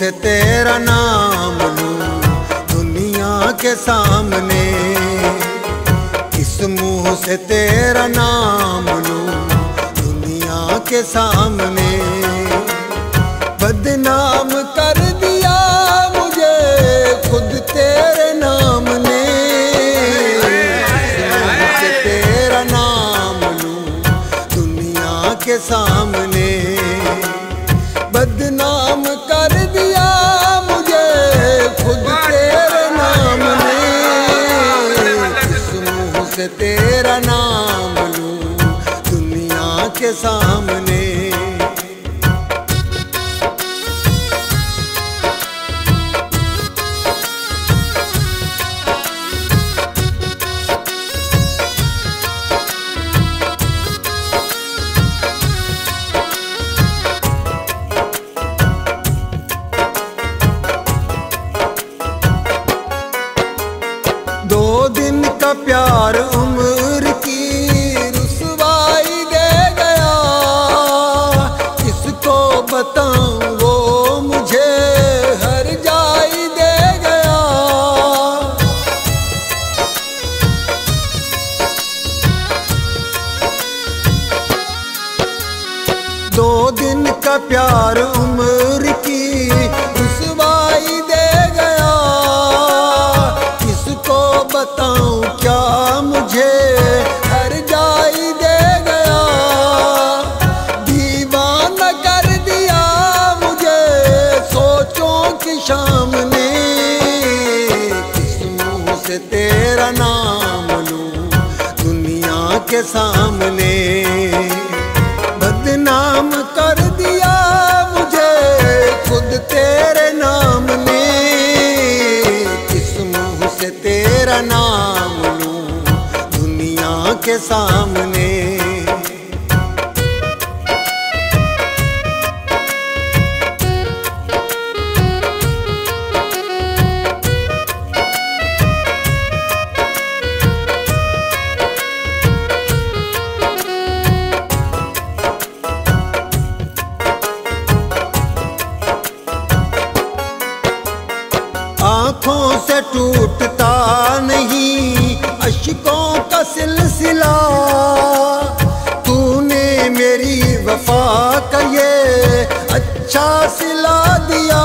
से तेरा नाम लूं दुनिया के सामने, किस मुंह से तेरा नाम लूं दुनिया के सामने। बदनाम कर दिया मुझे खुद तेरे नाम ने, किस मुंह से तेरा नाम लूं दुनिया के सामने। बदनाम कर दिया मुझे खुद तेरे नाम ने, किस मुंह से तेरा नाम लूं दुनिया के सामने। दो दिन का प्यार उम्र की रुसवाई दे गया, किसको बताऊं वो मुझे हर जाई दे गया। दो दिन का प्यार उम्र की रुसवाई दे गया, बताऊं क्या मुझे हर जाई दे गया। दीवाना कर दिया मुझे सोचों की शाम ने, किस मुंह से तेरा नाम लूं दुनिया के सामने। बदनाम कर दिया मुझे खुद तेरे नाम ने, किस मुंह से तेरा नाम लूं दुनिया के सामने। आँखों से टूटता नहीं अश्कों का सिलसिला, तूने मेरी वफा का ये अच्छा सिला दिया।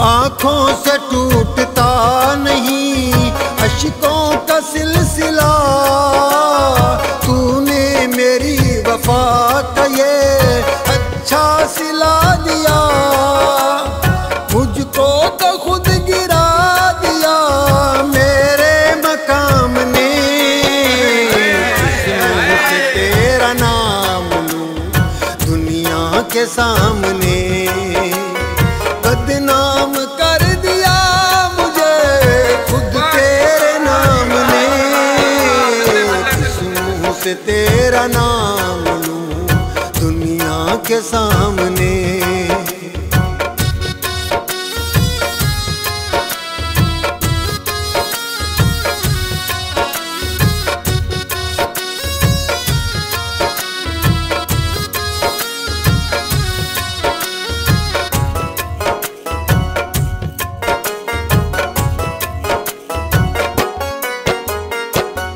आँखों से टूटता नहीं अश्कों का सिलसिला, तूने मेरी वफा का ये अच्छा सिला दिया। मुझको तो खुद गिरा दिया मेरे मकाम ने, किस मुंह से तेरा नाम लूं दुनिया के सामने। बदनाम कर दिया मुझे खुद तेरे नाम ने, किस मुंह से तेरा नाम लूं दुनिया के सामने।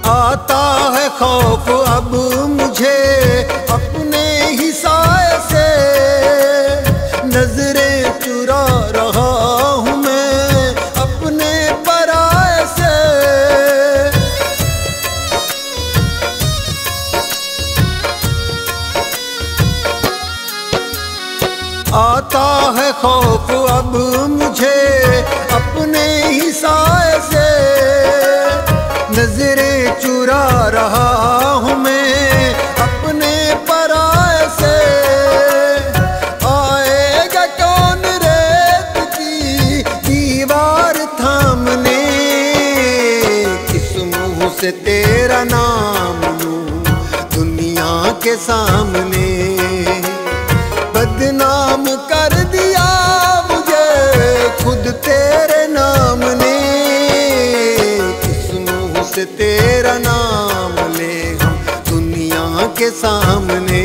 आता है खौफ अब मुझे अपने ही साए से, नजरें चुरा रहा हूँ मैं अपने पराए से। आता है खौफ अब मुझे अपने ही साए से, नजरें चुरा रहा हूँ मैं अपने पराए से। आएगा कौन रेत की दीवार थामने, किस मुंह से तेरा नाम लूं दुनिया के सामने। बदनाम कर दिया मुझे खुद तेरे नाम ने, किस मुंह से तेरा नाम के सामने।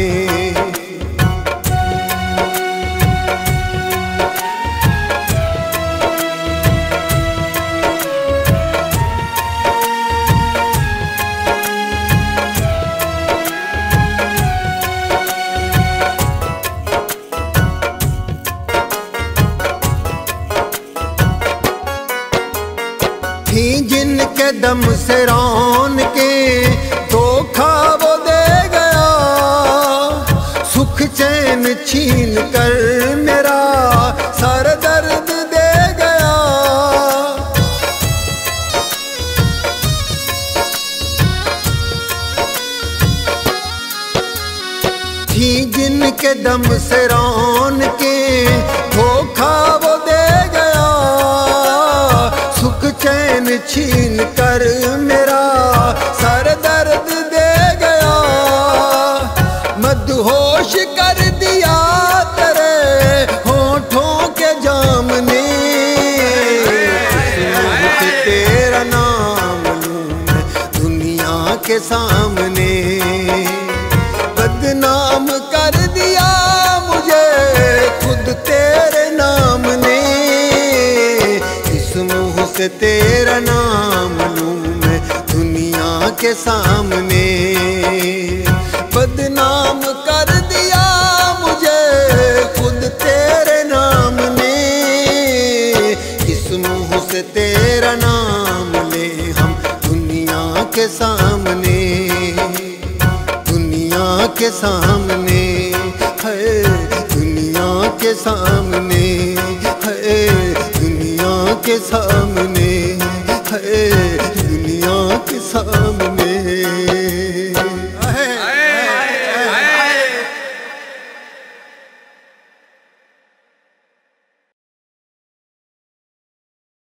थी जिनके दम से रौन के धोखा वो दे गया, सुख चैन छीन कर मेरा सर दर्द दे गया। थी जिनके दम से रौन के धोखा वो दे गया, सुख चैन छीन कर मेरा सर दर्द दे गया। मदहोश कर दिया तेरे होठों के जाम ने, तेरा नाम लूं मैं दुनिया के सामने। बदनाम कर दिया मुझे खुद तेरे नाम ने, इस मुँह से तेरा नाम लूं मैं दुनिया के सामने। बदनाम कर दिया मुझे खुद तेरे नाम ने, इस मुँह से तेरा नाम ले हम दुनिया के सामने। दुनिया के सामने है, दुनिया के सामने है, दुनिया के सामने।